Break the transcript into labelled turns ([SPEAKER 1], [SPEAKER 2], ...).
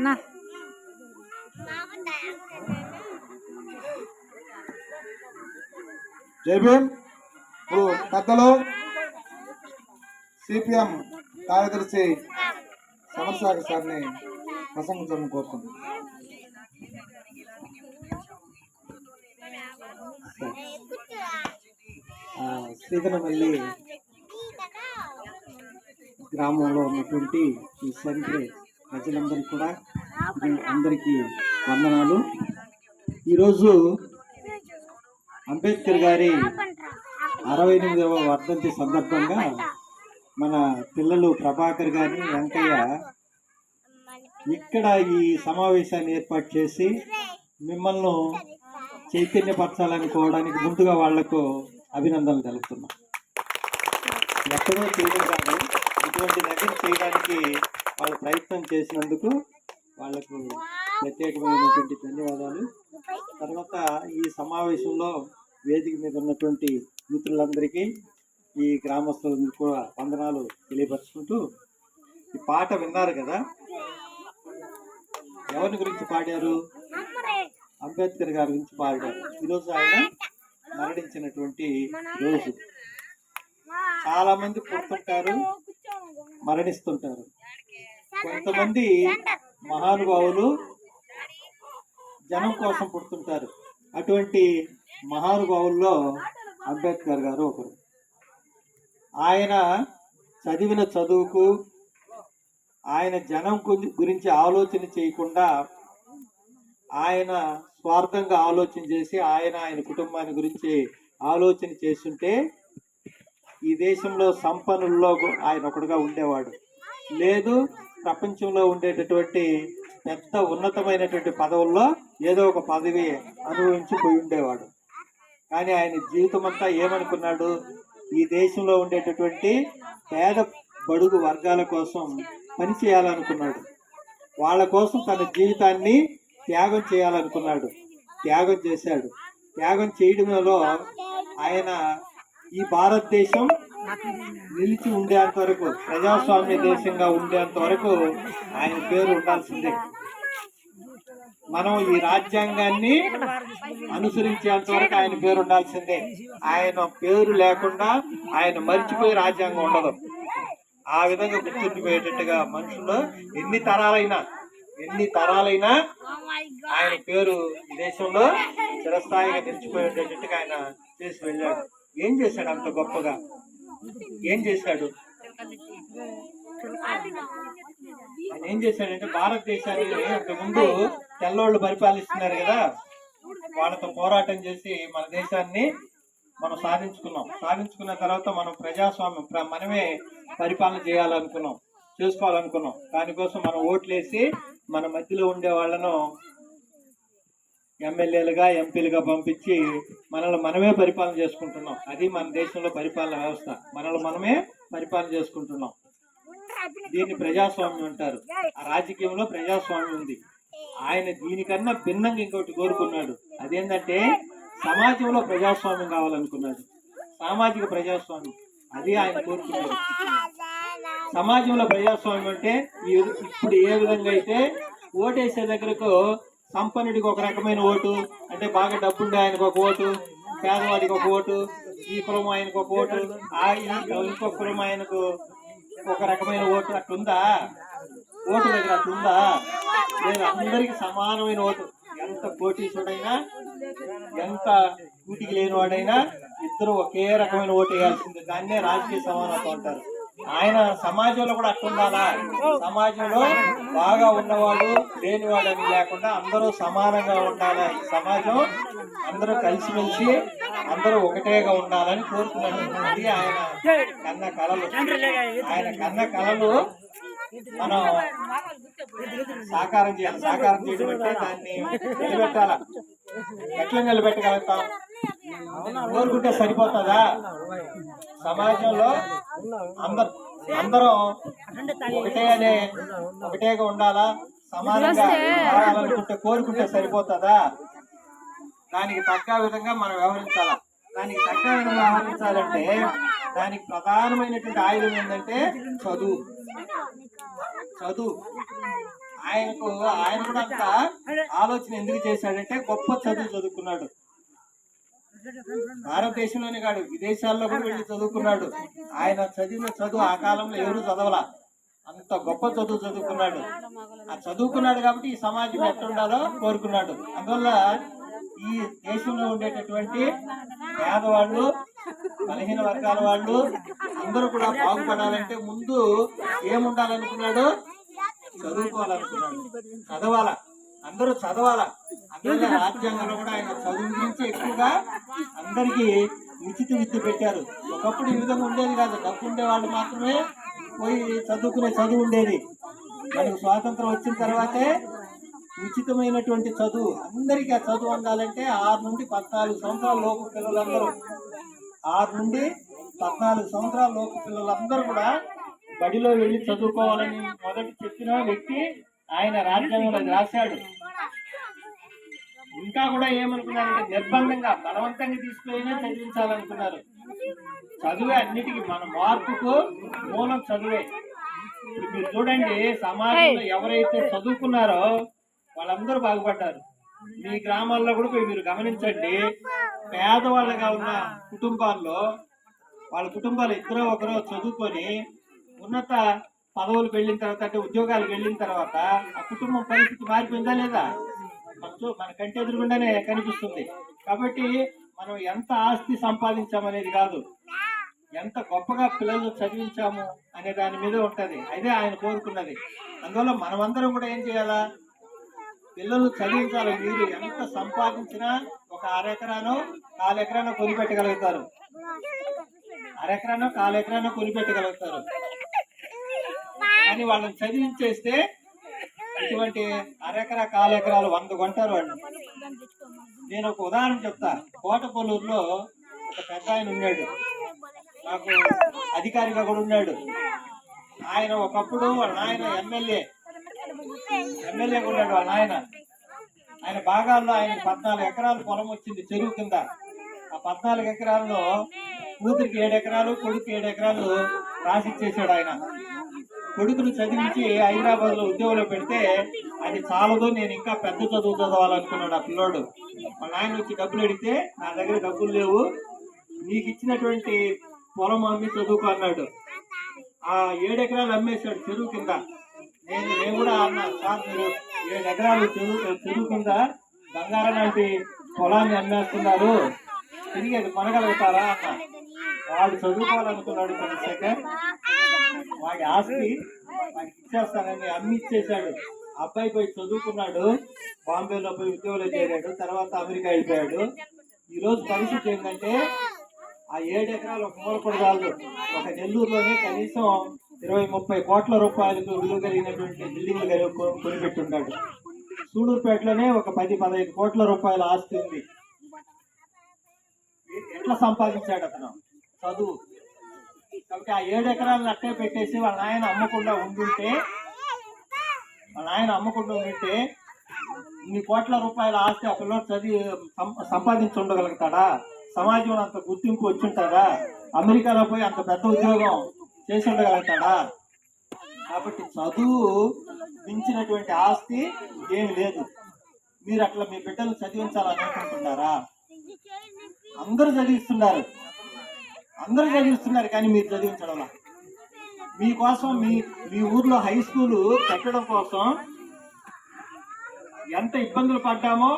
[SPEAKER 1] ना
[SPEAKER 2] జై భీమ్. ఇప్పుడు పెద్దలు సిపిఎం కార్యదర్శి సమరసాగర్ సార్ని ప్రసంగించాలని కోరుతున్నాను. శ్రీధనమల్లి గ్రామంలో ఉన్నటువంటి ఈ సెంటర్ ప్రజలందరికీ కూడా అందరికీ వందనాలు. ఈరోజు అంబేద్కర్ గారి 68వ వర్ధంతి సందర్భంగా మన పిల్లలు ప్రభాకర్ గారిని వెంకయ్య ఇక్కడ ఈ సమావేశాన్ని ఏర్పాటు చేసి మిమ్మల్ని చైతన్యపరచాలనుకోవడానికి ముందుగా వాళ్లకు అభినందనలు తెలుపుతున్నాం. ఎక్కడో చేయడం కాదు, ఇటువంటి దగ్గర చేయడానికి వాళ్ళు ప్రయత్నం చేసినందుకు వాళ్లకు ప్రత్యేకమైనటువంటి ధన్యవాదాలు. తర్వాత ఈ సమావేశంలో వేదిక మీద ఉన్నటువంటి మిత్రులందరికీ, ఈ గ్రామస్తులందరికీ కూడా వందనాలు తెలియపరుచుకుంటూ, ఈ పాట విన్నారు కదా, ఎవరి గురించి పాడారు? అంబేద్కర్ గారి గురించి పాడారు. ఈరోజు ఆయన మరణించినటువంటి రోజు. చాలా మంది పుడుతుంటారు, మరణిస్తుంటారు. కొంతమంది మహానుభావులు జనం కోసం పుడుతుంటారు. అటువంటి మహానుభావుల్లో అంబేద్కర్ గారు ఒకరు. ఆయన చదివిన చదువుకు, ఆయన జనం గురించి ఆలోచన చేయకుండా ఆయన స్వార్థంగా ఆలోచన చేసి ఆయన కుటుంబాన్ని గురించి ఆలోచన చేస్తుంటే ఈ దేశంలో సంపన్నుల్లో ఆయన ఒకడుగా ఉండేవాడు. లేదు, ప్రపంచంలో ఉండేటటువంటి పెద్ద ఉన్నతమైనటువంటి పదవుల్లో ఏదో ఒక పదవి అనుభవించి పోయి ఉండేవాడు. కానీ ఆయన జీవితం అంతా ఏమనుకున్నాడు? ఈ దేశంలో ఉండేటటువంటి పేద బడుగు వర్గాల కోసం పని చేయాలనుకున్నాడు. వాళ్ళ కోసం తన జీవితాన్ని త్యాగం చేయాలనుకున్నాడు. త్యాగం చేశాడు. త్యాగం చేయడంలో ఆయన ఈ భారతదేశం నిలిచి ఉండేంత వరకు, ప్రజాస్వామ్య దేశంగా ఉండేంత వరకు ఆయన పేరు ఉండాల్సిందే. మనం ఈ రాజ్యాంగాన్ని అనుసరించేంత వరకు ఆయన పేరు ఉండాల్సిందే. ఆయన పేరు లేకుండా ఆయన మర్చిపోయి రాజ్యాంగం ఉండదు. ఆ విధంగా గుర్తుండిపోయేటట్టుగా మనుషులు ఎన్ని తరాలైనా ఆయన పేరు ఈ దేశంలో చిరస్థాయిగా నిలిచిపోయేటట్టుగా ఆయన చేసి వెళ్ళాడు. ఏం చేశాడు అంత గొప్పగా? ఏం చేశాడు? ఆయన ఏం చేశాడంటే, భారతదేశాన్ని అంతకుముందు తెల్లోళ్ళు పరిపాలిస్తున్నారు కదా, వాళ్ళతో పోరాటం చేసి మన దేశాన్ని మనం సాధించుకున్న తర్వాత మనం ప్రజాస్వామ్యం మనమే పరిపాలన చేసుకోవాలనుకున్నాం. దానికోసం మనం ఓట్లేసి మన మధ్యలో ఉండే వాళ్ళను ఎమ్మెల్యేలుగా, ఎంపీలుగా పంపించి మనల్ని మనమే పరిపాలన చేసుకుంటున్నాం. అది మన దేశంలో పరిపాలన వ్యవస్థ. మనల్ని మనమే పరిపాలన చేసుకుంటున్నాం. దీన్ని ప్రజాస్వామ్యం అంటారు. ఆ రాజకీయంలో ప్రజాస్వామ్యం ఉంది. ఆయన దీనికన్నా భిన్నంగా ఇంకోటి కోరుకున్నాడు. అదేంటంటే సమాజంలో ప్రజాస్వామ్యం కావాలనుకున్నాడు. సామాజిక ప్రజాస్వామ్యం, అది ఆయన కోరుకున్నాడు. సమాజంలో ప్రజాస్వామ్యం అంటే ఇప్పుడు ఏ విధంగా అయితే ఓటేసే దగ్గరకు సంపన్నుడికి ఒక రకమైన ఓటు, అంటే బాగా డబ్బుండే ఆయనకు ఒక ఓటు, పేదవాడికి ఒక ఓటు, ఈ కులం ఆయనకు ఒక ఓటు, ఇంకొక కులం ఆయనకు ఒక రకమైన ఓటు, అట్లుందా? ఓటు దగ్గర అట్లుందా? లేదు, అందరికి సమానమైన ఓటు. ఎంత కోటీశ్వరుడైనా ఎంత కూటికి లేని వాడైనా ఇద్దరు ఒకే రకమైన ఓటు వేయాల్సింది. దాన్నే రాజకీయ సమానత్వం అంటారు. ఆయన సమాజంలో కూడా అట్టుండాలా, సమాజంలో బాగా ఉన్నవాడు లేనివాడు అని లేకుండా అందరూ సమానంగా ఉండాలి, ఈ సమాజం అందరూ కలిసిమెలిసి అందరూ ఒకటేగా ఉండాలని కోరుకున్నాడు. అది ఆయన కన్న కళలు. ఆయన కన్న కళలు మనం సాకారం చేయాలి. సాకారం చేయడం అంటే దాన్ని నిలబెట్టాల. ఎట్లా నిలబెట్టగలుగుతాం? కోరుకుంటే సరిపోతుందా? సమాజంలో అందరం ఒకటేగా ఉండాలా, సమానంగా మారాలనుకుంటే కోరుకుంటే సరిపోతుందా? దానికి తగ్గ విధంగా మనం వ్యవహరించాలా. దానికి తగ్గ విధంగా వ్యవహరించాలంటే దానికి ప్రధానమైనటువంటి ఆయుధం ఏంటంటే చదువు. ఆయన కూడా అంత ఆలోచన ఎందుకు చేశాడంటే గొప్ప చదువు చదువుకున్నాడు. భారతదేశంలోనే కాదు, విదేశాల్లో కూడా వెళ్ళి చదువుకున్నాడు. ఆయన చదివిన చదువు ఆ కాలంలో ఎవరు చదవలా, అంత గొప్ప చదువు చదువుకున్నాడు. ఆ చదువుకున్నాడు కాబట్టి ఈ సమాజం ఎట్లుండాలో కోరుకున్నాడు. అందువల్ల ఈ దేశంలో ఉండేటటువంటి పేదవాళ్ళు, బలహీన వర్గాల వాళ్ళు అందరూ కూడా బాగుపడాలంటే ముందు ఏముండాలనుకున్నాడు? చదువుకోవాలనుకున్నాడు. చదవాలా, అందరూ చదవాలా. అందువల్ల రాజ్యాంగంలో కూడా ఆయన చదువు గురించి ఎక్కువగా అందరికీ ఉచిత విద్య పెట్టారు. ఒకప్పుడు ఈ విధంగా ఉండేది కాదు, డబ్బు ఉండే వాళ్ళు మాత్రమే పోయి చదువుకునే చదువు ఉండేది. మనకు స్వాతంత్రం వచ్చిన తర్వాతే ఉచితమైనటువంటి చదువు అందరికీ. ఆ చదువు అందాలంటే 6 నుండి 14 సంవత్సరాల లోపు పిల్లలందరూ 6 నుండి 14 సంవత్సరాల లోపు పిల్లలందరూ కూడా బడిలో వెళ్ళి చదువుకోవాలని మొదటి చెప్పిన వ్యక్తి ఆయన. రాజ్యాంగంలో రాశాడు. ఇంకా కూడా ఏమనుకున్నారంటే నిర్బంధంగా బలవంతంగా తీసుకుపోయినా చదివించాలనుకున్నారు. చదువే అన్నిటికీ, మన మార్పుకు మూలం చదువే. ఇప్పుడు మీరు చూడండి, సమాజంలో ఎవరైతే చదువుకున్నారో వాళ్ళందరూ బాగుపడ్డారు. మీ గ్రామాల్లో కూడా పోయి మీరు గమనించండి, పేదవాళ్ళగా ఉన్న కుటుంబాల్లో వాళ్ళ కుటుంబాలు ఇద్దరు ఒకరో చదువుకొని ఉన్నత పదవులకు వెళ్ళిన తర్వాత, అంటే ఉద్యోగాలకు వెళ్ళిన తర్వాత ఆ కుటుంబం పరిస్థితి మారిపోయిందా లేదా? మన కంటి ఎదురుగుండానే కనిపిస్తుంది. కాబట్టి మనం ఎంత ఆస్తి సంపాదించామనేది కాదు, ఎంత గొప్పగా పిల్లలు చదివించాము అనే దాని మీద ఉంటది. అదే ఆయన కోరుకున్నది. అందువల్ల మనమందరం కూడా ఏం చేయాలా? పిల్లలు చదివించాలి. మీరు ఎంత సంపాదించినా ఒక 1/2 ఎకరానో 1/4 ఎకరానో కొనిపెట్టగలుగుతారు. 1/2 ఎకరానో 1/4 ఎకరానో కొనిపెట్టగలుగుతారు. కానీ వాళ్ళని చదివించేస్తే ఇటువంటి 1/2 ఎకరా 1/4 ఎకరాలు 100 కొంటారు వాళ్ళు. నేను ఒక ఉదాహరణ చెప్తా. కోటపల్లూరులో ఒక పెద్ద ఆయన ఉన్నాడు, నాకు అధికారిగా కూడా ఉన్నాడు. ఆయన ఒకప్పుడు వాళ్ళ నాయన ఎమ్మెల్యే కూడా ఉన్నాడు. వాళ్ళ ఆయన భాగాల్లో ఆయన 14 ఎకరాలు పొలం వచ్చింది చెరువు కింద. ఆ 14 ఎకరాల్లో కూతురికి 7 ఎకరాలు, కొడుకు 7 ఎకరాలు రాసిచ్చేసాడు. ఆయన కొడుకును చదివించి హైదరాబాద్ లో ఉద్యోగంలో పెడితే అది చాలదు, నేను ఇంకా పెద్ద చదువు చదవాలనుకున్నాడు ఆ పిల్లోడు. మా నాయన వచ్చి డబ్బులు అడిగితే నా దగ్గర డబ్బులు లేవు, నీకు ఇచ్చినటువంటి పొలం అమ్మి చదువుకో అన్నాడు. ఆ 7 ఎకరాలు అమ్మేశాడు చెరువు కింద. నేను కూడా అన్నా, సార్ మీరు 7 ఎకరాలు చెరువు కింద బంగారం లాంటి పొలాన్ని అమ్మేస్తున్నారు, తిరిగి అది కొనగలుగుతారా అన్న. వాడు చదువుకోవాలనుకున్నాడు, తెలిసాక వాడి ఆస్తి వాడికి ఇచ్చేస్తానని అమ్మి ఇచ్చేశాడు. అబ్బాయి పోయి చదువుకున్నాడు, బాంబేలో పోయి ఉద్యోగంలో చేరాడు, తర్వాత అమెరికా వెళ్ళిపోయాడు. ఈ రోజు పరిస్థితి ఏంటంటే ఆ 7 ఎకరాలు ఒక మూలపడి కాదు, ఒక నెల్లూరులోనే కనీసం 20-30 కోట్ల రూపాయలకు విలువ కలిగినటువంటి బిల్డింగ్లు కొనిపెట్టుంటాడు. సూడూరుపేటలోనే ఒక 10-15 కోట్ల రూపాయల ఆస్తి ఉంది. ఎట్లా సంపాదించాడు అతను? చదువు. కాబట్టి ఆ 7 ఎకరాలను అట్టే పెట్టేసి వాళ్ళ నాయన అమ్మకుండా ఉండుంటే ఇన్ని కోట్ల రూపాయల ఆస్తి ఆ పిల్లలు చదివి సంపాదించి ఉండగలుగుతాడా? సమాజంలో అంత గుర్తింపు వచ్చుంటాడా? అమెరికాలో పోయి అంత పెద్ద ఉద్యోగం చేసి ఉండగలుగుతాడా? కాబట్టి చదువు మించినటువంటి ఆస్తి ఏమి లేదు. మీరు అట్లా మీ బిడ్డలు చదివించాలని అనుకుంటున్నారా? అందరూ చదివిస్తున్నారు కానీ మీరు చదివించడం. మీకోసం మీ ఊర్లో హై స్కూల్ పెట్టడం కోసం ఎంత ఇబ్బందులు పడ్డామో